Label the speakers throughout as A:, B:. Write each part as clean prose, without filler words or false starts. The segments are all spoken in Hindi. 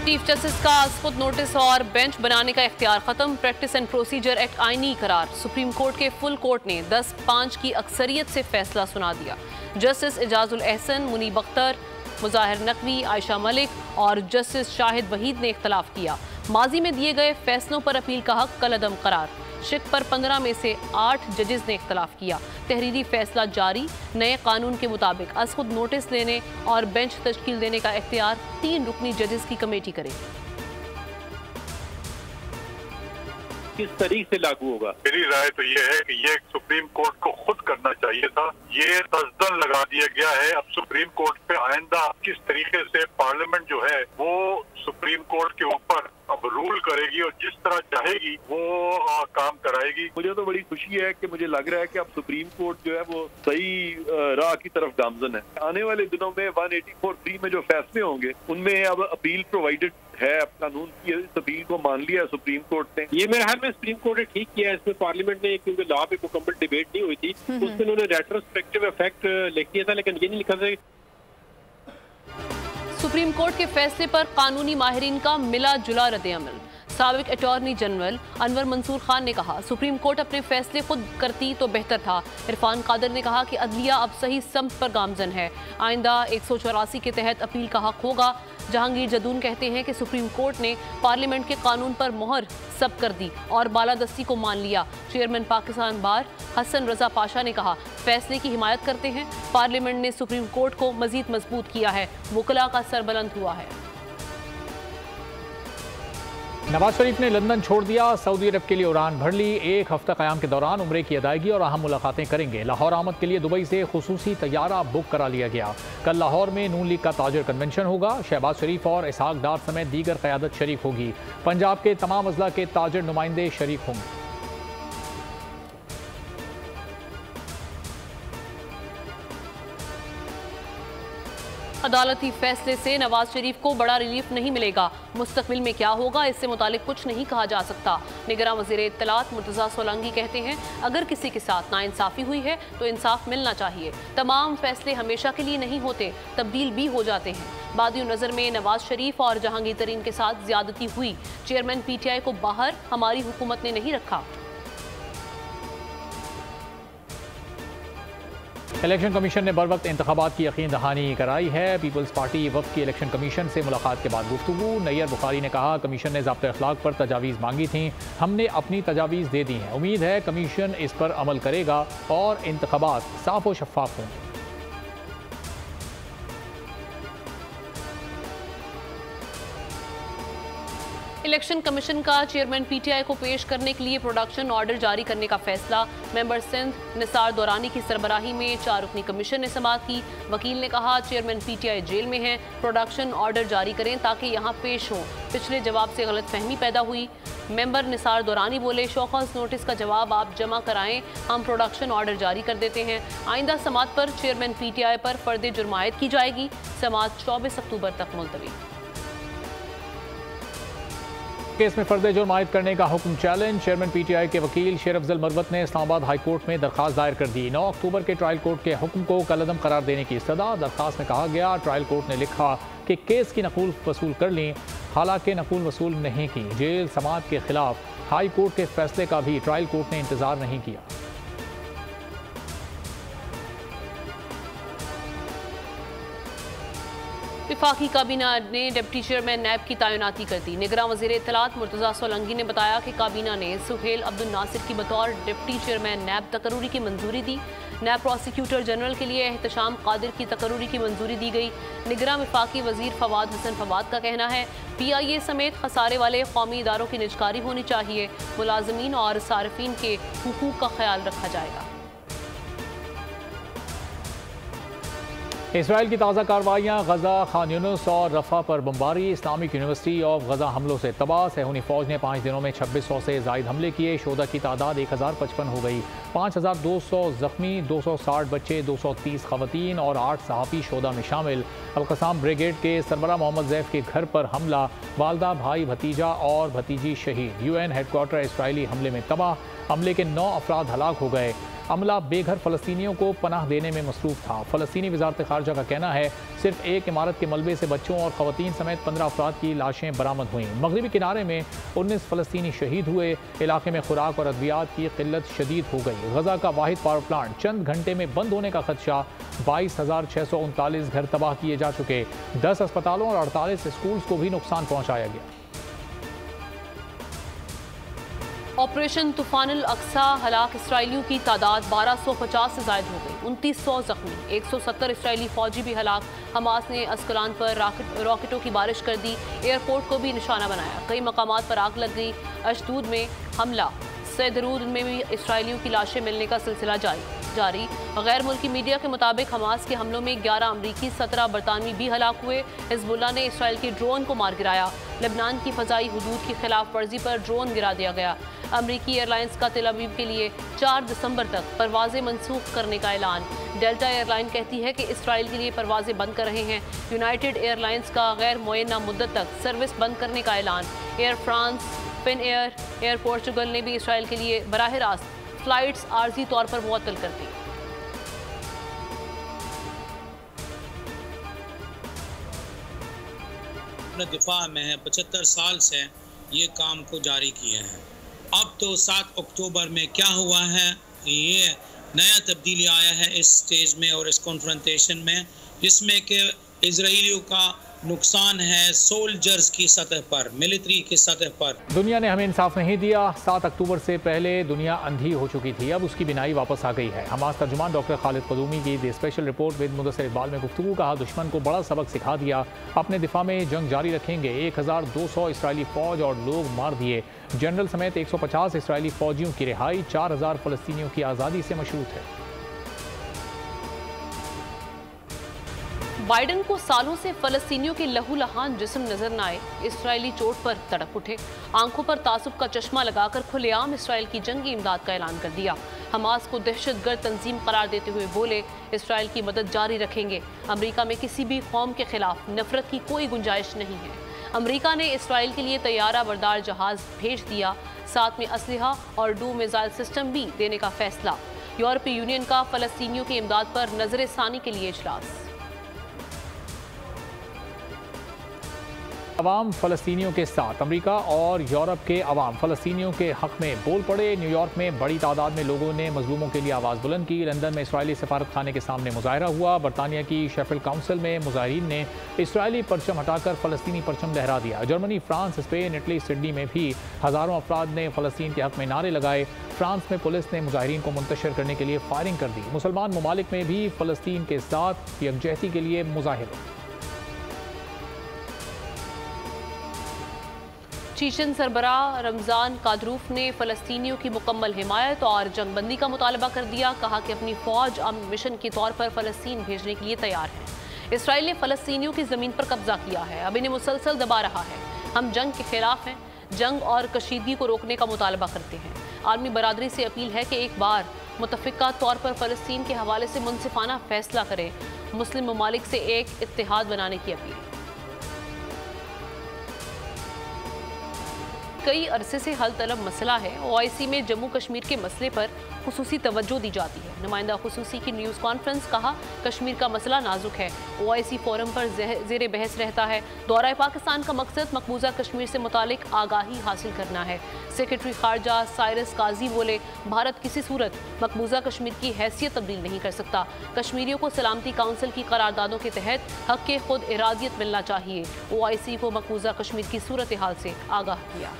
A: चीफ जस्टिस का खुद नोटिस और बेंच बनाने का इख्तियार खत्म। प्रैक्टिस एंड प्रोसीजर एक्ट आईनी करार। सुप्रीम कोर्ट के फुल कोर्ट ने 10-5 की अक्सरियत से फैसला सुना दिया। जस्टिस एजाजुल एहसन, मुनीब अख्तर, मुजाहिर नकवी, आयशा मलिक और जस्टिस शाहिद वहीद ने इख्तलाफ किया। माजी में दिए गए फैसलों पर अपील का हक कलअदम करार। शिक पर 15 में से 8 जजेस ने इख्तलाफ किया। तहरीरी फैसला जारी। नए कानून के मुताबिक अज खुद नोटिस लेने और बेंच तश्कील देने का इख्तियार 3 रुकनी जजेस की कमेटी करेगी।
B: किस तरीके से लागू होगा?
C: मेरी राय तो ये है कि ये सुप्रीम कोर्ट को खुद करना चाहिए था। ये तस्दन लगा दिया गया है। अब सुप्रीम कोर्ट पे आइंदा किस तरीके से पार्लियामेंट जो है वो सुप्रीम कोर्ट के ऊपर अब रूल करेगी और जिस तरह चाहेगी वो काम कराएगी।
B: मुझे तो बड़ी खुशी है कि मुझे लग रहा है कि अब सुप्रीम कोर्ट जो है वो सही राह की तरफ गामजन है। आने वाले दिनों में 184(3) में जो फैसले होंगे उनमें अब अपील प्रोवाइडेड है। अब कानून की इस अपील को मान लिया सुप्रीम कोर्ट ने।
D: ये मेरे ख्याल में सुप्रीम कोर्ट ने ठीक किया है। इसमें पार्लियामेंट ने, क्योंकि लॉ पे मुकम्मल डिबेट नहीं हुई थी, उसमें उन्होंने रेट्रोस्पेक्टिव इफेक्ट लिख दिया था, लेकिन ये नहीं लिखा था।
A: सुप्रीम कोर्ट के फैसले पर कानूनी माहिरीन का मिला जुला रद्द-ए-अमल। साबिक अटॉर्नी जनरल अनवर मंसूर खान ने कहा, सुप्रीम कोर्ट अपने फैसले खुद करती तो बेहतर था। इरफान कादर ने कहा कि अदलिया अब सही समत पर गामजन है। आइंदा 184 के तहत अपील का हक होगा। जहांगीर जदून कहते हैं कि सुप्रीम कोर्ट ने पार्लियामेंट के कानून पर मोहर सब कर दी और बालादस्ती को मान लिया। चेयरमैन पाकिस्तान बार हसन रजा पाशा ने कहा, फैसले की हिमायत करते हैं। पार्लियामेंट ने सुप्रीम कोर्ट को मजीद मजबूत किया है। वकला का सर बुलंद हुआ है।
E: नवाज शरीफ ने लंदन छोड़ दिया, सऊदी अरब के लिए उड़ान भर ली। 1 हफ्ता क़याम के दौरान उम्रे की अदायगी और अहम मुलाकातें करेंगे। लाहौर आमद के लिए दुबई से खुसूसी तैयारा बुक करा लिया गया। कल लाहौर में नून लीग का ताजर कन्वेंशन होगा। शहबाज शरीफ और इसहाक डार समेत दीगर क़यादत शरीक होगी। पंजाब के तमाम अजला के ताजर नुमाइंदे शरीक होंगे।
A: अदालती फैसले से नवाज शरीफ को बड़ा रिलीफ नहीं मिलेगा। मुस्तकबिल में क्या होगा इससे मुतालिक कुछ नहीं कहा जा सकता। निगरान वज़ीर इत्तलात मुर्तज़ा सोलंकी कहते हैं, अगर किसी के साथ नाइंसाफ़ी हुई है तो इंसाफ मिलना चाहिए। तमाम फैसले हमेशा के लिए नहीं होते, तब्दील भी हो जाते हैं। बादियों नज़र में नवाज शरीफ और जहांगीर तरीन के साथ ज्यादती हुई। चेयरमैन PTI को बाहर हमारी हुकूमत ने नहीं रखा।
E: इलेक्शन कमीशन ने बर वक्त इंतखाबात की यकीन दहानी कराई है। पीपल्स पार्टी वफ़द की इलेक्शन कमीशन से मुलाकात के बाद गुफ्तगू। नैयर बुखारी ने कहा, कमीशन ने ज़ाब्ते अखलाक पर तजावीज़ मांगी थी, हमने अपनी तजावीज़ दे दी हैं। उम्मीद है कमीशन इस पर अमल करेगा और इंतखाबात साफ व शफाफ होंगे।
A: इलेक्शन कमीशन का चेयरमैन PTI को पेश करने के लिए प्रोडक्शन ऑर्डर जारी करने का फैसला। मेंबर सिंध निसार दौरानी की सरबराही में 4 रुकनी कमीशन ने समाअत की। वकील ने कहा, चेयरमैन PTI जेल में हैं, प्रोडक्शन ऑर्डर जारी करें ताकि यहाँ पेश हों। पिछले जवाब से गलतफहमी पैदा हुई। मेंबर निसार दौरानी बोले, शौकस नोटिस का जवाब आप जमा कराएं, हम प्रोडक्शन ऑर्डर जारी कर देते हैं। आइंदा समाअत पर चेयरमैन PTI पर फर्द जुर्म आयद की जाएगी। समाअत 24 अक्टूबर तक मुलतवी।
E: केस में फर्द जुर्म आयद करने का हुक्म चैलेंज। चेयरमैन PTI के वकील शेर अफजल मरवत ने इस्लामाबाद हाई कोर्ट में दरखास्त दायर कर दी। 9 अक्टूबर के ट्रायल कोर्ट के हुक्म को कलअदम करार देने की इस्तदा। दरखास्त में कहा गया, ट्रायल कोर्ट ने लिखा कि केस की नकूल वसूल कर ली, हालांकि नकूल वसूल नहीं की। जेल समाअत के खिलाफ हाई कोर्ट के फैसले का भी ट्रायल कोर्ट ने इंतजार नहीं किया।
A: वफाकी काबीना ने डिप्टी चेयरमैन नैब की तैनाती कर दी। निगरान वज़ीर इत्तलात मुर्तज़ा सोलंकी ने बताया कि काबीना ने सुहेल अब्दुल नासिर की बतौर डिप्टी चेयरमैन नैब तकर्रुरी की मंजूरी दी। नैब प्रोसिक्यूटर जनरल के लिए एहतशाम कादिर की तकर्रुरी की मंजूरी दी गई। निगरान वफाकी वज़ीर फवाद हसन फवाद का कहना है, PIA समेत खसारे वाले कौमी इदारों की निजकारी होनी चाहिए। मुलाजमीन और सार्फिन के हुकूक का ख्याल रखा जाएगा।
E: इसराइल की ताज़ा कार्रवाइयाँ, गजा, खान यूनुस और रफ़ा पर बमबारी। इस्लामिक यूनिवर्सिटी ऑफ गजा हमलों से तबाह। सहूनी फ़ौज ने 5 दिनों में 2600 से ज़ायद हमले किए। शोधा की तादाद 1055 हो गई। 5200 जख्मी, 260 बच्चे, 230 खवातीन और 8 सहाफ़ी शोधा में शामिल। अलकसाम ब्रिगेड के सरबराह मोहम्मद ज़ैफ के घर पर हमला, वालदा, भाई, भतीजा और भतीजी शहीद। UN हेडक्वार्टर इसराइली हमले में तबाह। हमले के 9 अफराद हलाक हो गए। अमला बेघर फ़लस्तीनियों को पनाह देने में मसरूफ़ था। फ़लस्तीनी वज़ारत ख़ारजा का कहना है सिर्फ एक इमारत के मलबे से बच्चों और ख़वातीन समेत 15 अफराद की लाशें बरामद हुईं। मगरबी किनारे में 19 फ़लस्तीनी शहीद हुए। इलाके में खुराक और अद्वियात की किल्लत शदीद हो गई। गजा का वाहिद पावर प्लांट चंद घंटे में बंद होने का खदशा। 22,639 घर तबाह किए जा चुके। 10 अस्पतालों और 48 स्कूल्स को भी नुकसान पहुंचाया गया।
A: ऑपरेशन तूफानुल अक्सा हलाक इसराइलियों की तादाद 1250 से ज़ायद हो गई। 2900 जख्मी, 170 इसराइली फौजी भी हलाक। हमास ने अस्कलान पर रॉकेटों की बारिश कर दी। एयरपोर्ट को भी निशाना बनाया। कई मकामात पर आग लग गई। अशदूद में हमला। सैदरूद में भी इसराइलियों की लाशें मिलने का सिलसिला जारी। गैर मुल्की मीडिया के मुताबिक हमास के हमलों में 11 अमरीकी, 17 बरतानवी भी हलाक हुए। हिजबुल्लाह ने इसराइल के ड्रोन को मार गिराया। लेबनान की फ़ज़ाई हुदूद की खिलाफ वर्जी पर ड्रोन गिरा दिया गया। अमरीकी एयरलाइंस का तेल अवीव के लिए 4 दिसंबर तक परवाज़ें मनसूख करने का ऐलान। डेल्टा एयरलाइन कहती है कि इसराइल के लिए परवाज़ें बंद कर रहे हैं। यूनाइटेड एयरलाइंस का गैर मुअय्यना मुद्दत तक सर्विस बंद करने का ऐलान। Air France, Finnair Portugal ने भी इसराइल के लिए बराह रास्त फ़्लाइट्स आर्जी तौर पर मुअत्तल कर दी।
F: दिफा में 75 साल से ये काम को जारी किए हैं। अब तो 7 अक्टूबर में क्या हुआ है, ये नया तब्दीली आया है इस स्टेज में और इस कॉन्फ्रंटेशन में, जिसमें कि इजराइलियों का नुकसान है सोल्जर्स की सतह पर, मिलिट्री की सतह पर।
E: दुनिया ने हमें इंसाफ नहीं दिया। 7 अक्टूबर से पहले दुनिया अंधी हो चुकी थी, अब उसकी बिनाई वापस आ गई है। हमास तर्जुमान डॉक्टर खालिद कदूमी की the special report with Mudassir Iqbal में गुफ्तगू। कहा दुश्मन को बड़ा सबक सिखा दिया, अपने दिफा में जंग जारी रखेंगे। 1200 इसराइली फौज और लोग मार दिए। जनरल समेत 150 इसराइली फौजियों की रिहाई। 4000 फ़लस्तीनियों की आज़ादी से मशरूत है।
A: बाइडन को सालों से फ़लस्तीनियों के लहूलुहान जिस्म नजर न आए। इसराइली चोट पर तड़प उठे। आंखों पर तासुब का चश्मा लगाकर खुलेआम इसराइल की जंगी इमदाद का ऐलान कर दिया। हमास को दहशतगर्द तंजीम करार देते हुए बोले इसराइल की मदद जारी रखेंगे। अमेरिका में किसी भी कौम के खिलाफ नफरत की कोई गुंजाइश नहीं है। अमेरिका ने इसराइल के लिए तैयारा बरदार जहाज भेज दिया। साथ में असलहा और डू मिसाइल सिस्टम भी देने का फैसला। यूरोपीय यूनियन का फ़लस्तीनियों की इमदाद पर नजर सानी के लिए इजलास।
E: अवाम फ़लस्तीनियों के साथ। अमेरिका और यूरोप के अवाम फ़लस्तीनियों के हक़ में बोल पड़े। न्यूयॉर्क में बड़ी तादाद में लोगों ने मजलूमों के लिए आवाज़ बुलंद की। लंदन में इसराइली सफारत खाने के सामने मुजाहरा हुआ। बरतानिया की शेफील्ड काउंसिल में मुजाहिरीन ने इसराइली परचम हटाकर फ़लस्तीनी परचम लहरा दिया। Germany, France, Spain, Italy, Sydney में भी हज़ारों अफराद ने फ़लस्तीन के हक़ में नारे लगाए। फ्रांस में पुलिस ने मुजाहिरीन को मुंतशिर करने के लिए फायरिंग कर दी। मुसलमान ममालिक में भी फ़लस्तीन के साथ यकजहती के लिए मुजाहिरे।
A: चीचन सरबराह रमज़ान कादरूफ ने फ़लस्तीनियों की मुकम्मल हिमायत और जंगबंदी का मुतालबा कर दिया। कहा कि अपनी फ़ौज अमन मिशन के तौर पर फ़लस्तीन भेजने के लिए तैयार है। इसराइल ने फ़लस्तीनियों की ज़मीन पर कब्जा किया है, अब इन्हें मुसलसल दबा रहा है। हम जंग के खिलाफ हैं, जंग और कशीदगी को रोकने का मुतालबा करते हैं। आलमी बरादरी से अपील है कि एक बार मुतफ़िका तौर पर फ़लस्तीन के हवाले से मुनसिफाना फ़ैसला करें। मुस्लिम ममालिक से एक इत्तेहाद बनाने की अपील। कई अरसे से हल तलब मसला है। ओआईसी में जम्मू कश्मीर के मसले पर खुसूसी तवज्जो दी जाती है। नुमाइंदा खुसूसी की न्यूज़ कॉन्फ्रेंस। कहा कश्मीर का मसला नाजुक है, ओआईसी फोरम पर ज़ेरे बहस रहता है। दौरा पाकिस्तान का मकसद मकबूजा कश्मीर से मुतालिक आगाही हासिल करना है। सेक्रेटरी खारजा साइरस काजी बोले भारत किसी सूरत मकबूजा कश्मीर की हैसियत तब्दील नहीं कर सकता। कश्मीरियों को सलामती काउंसिल की करारदादों के तहत हक के खुद इरादियत मिलना चाहिए। ओआईसी को मकबूजा कश्मीर की सूरत हाल से आगाह किया।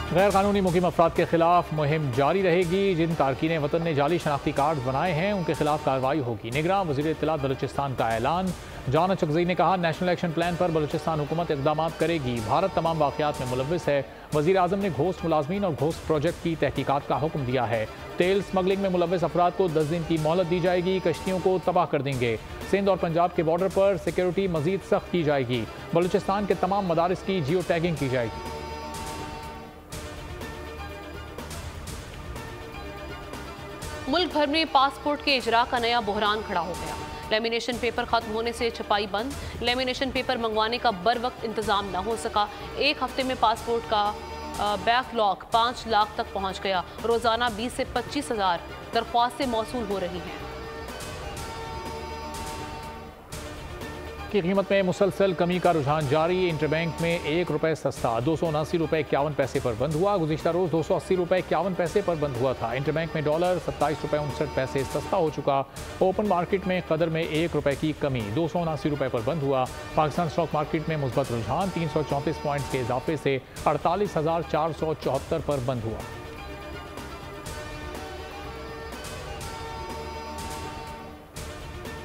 E: गैर कानूनी मुकीम अफराद के खिलाफ मुहिम जारी रहेगी। जिन तारकीन वतन ने जाली शनाख्ती कार्ड बनाए हैं उनके खिलाफ कार्रवाई होगी। निगरान वज़ीर इत्तलात बलूचिस्तान का ऐलान। जान चकज़ई ने कहा नेशनल एक्शन प्लान पर बलूचिस्तान हुकूमत इक़दाम करेगी। भारत तमाम वाक़यात में मुलव्विस है। वज़ीर आज़म ने घोस्ट मुलाज़मीन और घोस्ट प्रोजेक्ट की तहकीकात का हुक्म दिया है। तेल स्मगलिंग में मुलव्विस अफराद को 10 दिन की मोहलत दी जाएगी। कश्तियों को तबाह कर देंगे। सिंध और पंजाब के बॉर्डर पर सिक्योरिटी मज़ीद सख्त की जाएगी। बलूचिस्तान के तमाम मदारिस की जियो टैगिंग की जाएगी।
A: मुल्क भर में पासपोर्ट के इजरा का नया बहरान खड़ा हो गया। लेमिनेशन पेपर खत्म होने से छपाई बंद। लेमिनेशन पेपर मंगवाने का बर वक्त इंतजाम न हो सका। एक हफ्ते में पासपोर्ट का बैकलॉग 5 लाख तक पहुंच गया। रोजाना 20 से 25 हज़ार दरख्वास्तें मौसूल हो रही हैं।
E: की कीमत में मुसलसल कमी का रुझान जारी। इंटरबैंक में ₹1 सस्ता 279 रुपये 51 पैसे पर बंद हुआ। गुज़िश्ता रोज़ 280 रुपये 51 पैसे पर बंद हुआ था। इंटरबैंक में डॉलर 27 रुपये 59 पैसे सस्ता हो चुका। ओपन मार्केट में कदर में ₹1 की कमी 279 रुपये पर बंद हुआ। पाकिस्तान स्टॉक मार्केट में मुस्बत रुझान 334 पॉइंट्स के इजाफे से 48,474 पर बंद हुआ।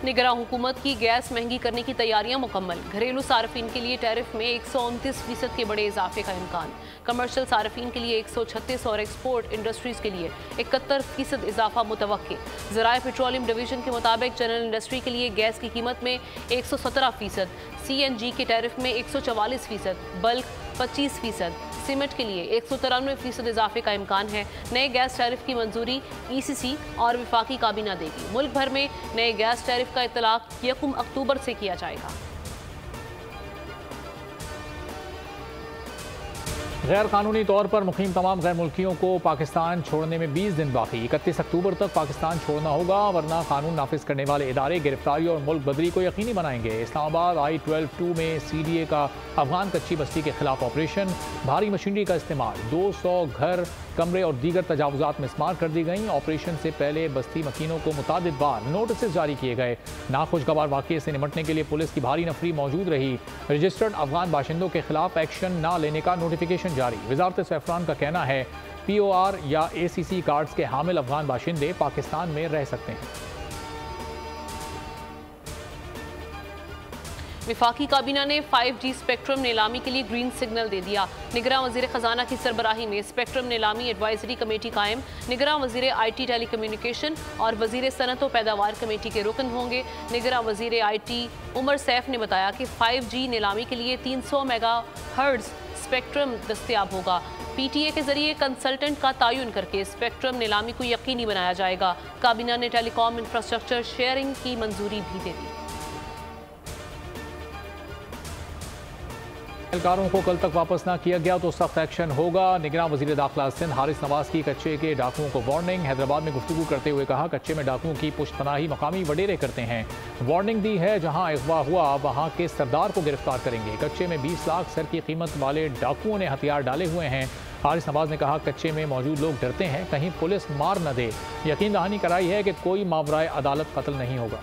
A: निगरान हुकूमत की गैस महंगी करने की तैयारियां मुकम्मल। घरेलू सार्फिन के लिए टैरिफ में 129% के बड़े इजाफे का इम्कान। कमर्शियल सार्फिन के लिए 136 और एक्सपोर्ट इंडस्ट्रीज के लिए 71% इजाफा मुतवक्के। ज़राए पेट्रोलियम डिवीजन के मुताबिक जनरल इंडस्ट्री के लिए गैस की कीमत में 117%, CNG के टैरिफ में 144%, बल्क 25%, सीमेंट के लिए 193% इजाफे का इम्कान है। नए गैस टैरिफ की मंजूरी ECC और वफाकी काबीना देगी। मुल्क भर में नए गैस टैरिफ का इतलाक 1 अक्टूबर से किया जाएगा।
E: गैर कानूनी तौर पर मुकीम तमाम गैर मुल्कियों को पाकिस्तान छोड़ने में 20 दिन बाकी। 31 अक्टूबर तक पाकिस्तान छोड़ना होगा, वरना कानून नाफिज करने वाले इदारे गिरफ्तारी और मुल्क बदली को यकीनी बनाएंगे। इस्लामाबाद I-12-2 में CDA का अफगान कच्ची बस्ती के खिलाफ ऑपरेशन। भारी मशीनरी का इस्तेमाल। 200 घर, कमरे और दीगर तजावुजात मिसमार कर दी गई। ऑपरेशन से पहले बस्ती मकीनों को मुतादिद बार नोटिस जारी किए गए। नाखुशगवार वाक़े से निपटने के लिए पुलिस की भारी नफरी मौजूद रही। रजिस्टर्ड अफगान बाशिंदों के खिलाफ एक्शन न लेने का नोटिफिकेशन जारी। वजारत सैफरान का कहना है POR या ACC कार्ड्स के हामिल अफगान बाशिंदे पाकिस्तान में रह सकते हैं।
A: वफाकी काबीना ने 5G स्पेक्ट्रम नीलामी के लिए ग्रीन सिग्नल दे दिया। निगरान वज़ीर ख़जाना की सरबराही में स्पेक्ट्रम नीलामी एडवाइजरी कमेटी कायम। निगरान वज़ीर IT टेली कम्युनिकेशन और वज़ीर सनत व पैदावार कमेटी के रुकन होंगे। निगरान वज़ीर IT उमर सैफ ने बताया कि 5G नीलामी के लिए 300 मेगाहर्ट्ज़ स्पेक्ट्रम दस्तयाब होगा। PTA के जरिए कंसल्टेंट का तयन करके स्पेक्ट्रम नीलामी को यकीनी बनाया जाएगा। काबीना ने टेलीकॉम इंफ्रास्ट्रक्चर शेयरिंग की मंजूरी भी दे दी।
E: एहलकारों को कल तक वापस ना किया गया तो सख्त एक्शन होगा। निगरान वज़ीर दाखिला सिंध हारिस नवाज की कच्चे के डाकुओं को वार्निंग। हैदराबाद में गुफ्तगू करते हुए कहा, कच्चे में डाकुओं की पुश्तनाही मकामी वडेरे करते हैं। वार्निंग दी है, जहां अगवा हुआ वहां के सरदार को गिरफ्तार करेंगे। कच्चे में 20 लाख सर की कीमत वाले डाकुओं ने हथियार डाले हुए हैं। हारिस नवाज ने कहा, कच्चे में मौजूद लोग डरते हैं, कहीं पुलिस मार न दे। यकीन दहानी कराई है कि कोई मावराए अदालत कत्ल नहीं होगा।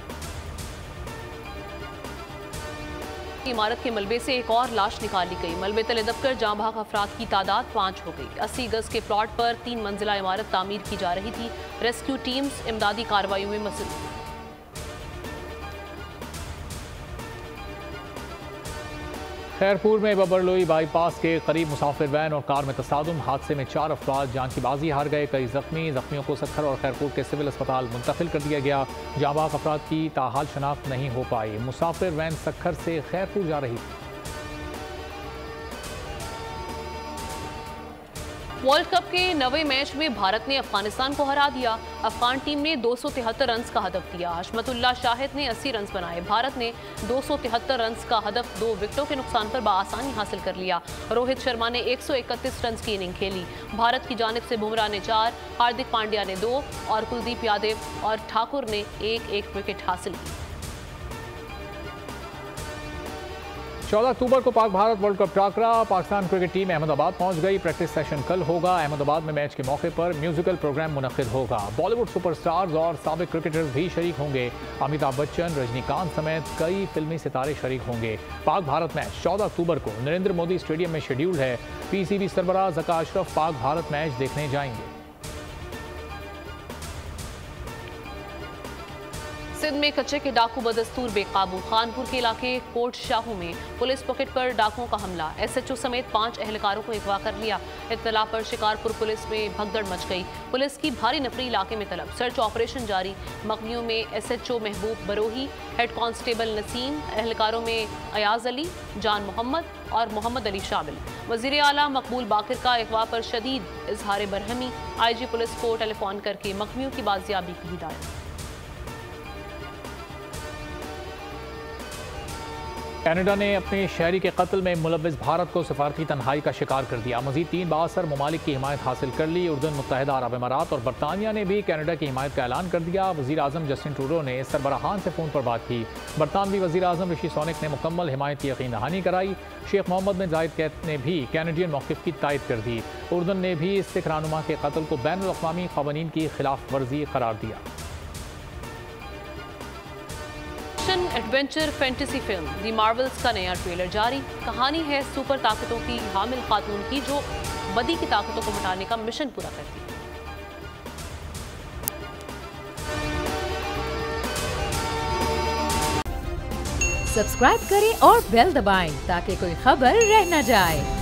A: इमारत के मलबे से एक और लाश निकाली गई। मलबे तले दबकर जाँ भाग अफराद की तादाद 5 हो गई। 80 गज के प्लॉट पर 3 मंजिला इमारत तामीर की जा रही थी। रेस्क्यू टीम्स इमदादी कार्रवाइयों में मसरूफ।
E: खैरपुर में बबरलोई बाईपास के करीब मुसाफिर वैन और कार में तसादुम। हादसे में 4 अफराद जान की बाजी हार गए। कई जख्मियों को सक्खर और खैरपुर के सिविल अस्पताल मुंतकिल कर दिया गया। जांबाग अफराद की ताहाल शनाख्त नहीं हो पाई। मुसाफिर वैन सक्खर से खैरपुर जा रही थी।
A: वर्ल्ड कप के 9वें मैच में भारत ने अफगानिस्तान को हरा दिया। अफगान टीम ने 273 रन का हदफ दिया। हशमतुल्लाह शाहिद ने 80 रन बनाए। भारत ने 273 रन का हदफ 2 विकेटों के नुकसान पर बआसानी हासिल कर लिया। रोहित शर्मा ने 131 रन की इनिंग खेली। भारत की जानिब से बुमराह ने 4, हार्दिक पांड्या ने 2 और कुलदीप यादव और ठाकुर ने 1-1 विकेट हासिल की।
E: 14 अक्टूबर को पाक भारत वर्ल्ड कप टाकरा। पाकिस्तान क्रिकेट टीम अहमदाबाद पहुंच गई। प्रैक्टिस सेशन कल होगा। अहमदाबाद में मैच के मौके पर म्यूजिकल प्रोग्राम मुनक्किद होगा। बॉलीवुड सुपरस्टार्स और साबिक क्रिकेटर्स भी शरीक होंगे। अमिताभ बच्चन, रजनीकांत समेत कई फिल्मी सितारे शरीक होंगे। पाक भारत मैच 14 अक्टूबर को नरेंद्र मोदी स्टेडियम में शेड्यूल्ड है। PCB सरबराह ज़का अशरफ पाक भारत मैच देखने जाएंगे।
A: सिंध में कच्चे के डाकू बदस्तूर बेकाबू। खानपुर के इलाके कोट शाहू में पुलिस पॉकेट पर डाकुओं का हमला। SHO समेत 5 एहलकारों को अगवा कर लिया। इत्तला पर शिकारपुर पुलिस में भगदड़ मच गई। पुलिस की भारी नफरी इलाके में तलब। सर्च ऑपरेशन जारी। मकनियों में SHO महबूब बरोही, हेड कांस्टेबल नसीम, एहलकारों में अयाज अली, जान मोहम्मद और मोहम्मद अली शामिल। वजीर आला मकबूल बाकिर का अगवा पर शदीद इजहार बरहमी। IG पुलिस को टेलीफोन करके मकनियों की बाजियाबी की हिदायत।
E: कनाडा ने अपने शहरी के कत्ल में मुलव्विस भारत को सफारती तन्हाई का शिकार कर दिया। मजीद 3 बाअसर ममालिक की हिमायत हासिल कर ली। उर्दन, मुत्तहिदा अरब अमारात और बरतानिया ने भी कनाडा की हिमायत का ऐलान कर दिया। वज़ीर आज़म जस्टिन ट्रूडो ने सरबराहान से फ़ोन पर बात की। बरतानवी वज़ीर आज़म ऋषि सुनक ने मुकम्मल हिमायत की यकीन दहानी कराई। शेख मोहम्मद बिन जायद ने भी कैनेडियन मौक़िफ़ की तायद कर दी। उर्दन ने भी सिख रहनुमा के कत्ल को बैनुल अक़वामी क़वानीन की खिलाफ वर्जी करार दिया।
A: एडवेंचर फैंटेसी फिल्म दी मार्वल्स का नया ट्रेलर जारी। कहानी है सुपर ताकतों की हामिल खातून की जो बदी की ताकतों को मिटाने का मिशन पूरा करती है।
G: सब्सक्राइब करें और बेल दबाएं ताकि कोई खबर रह न जाए।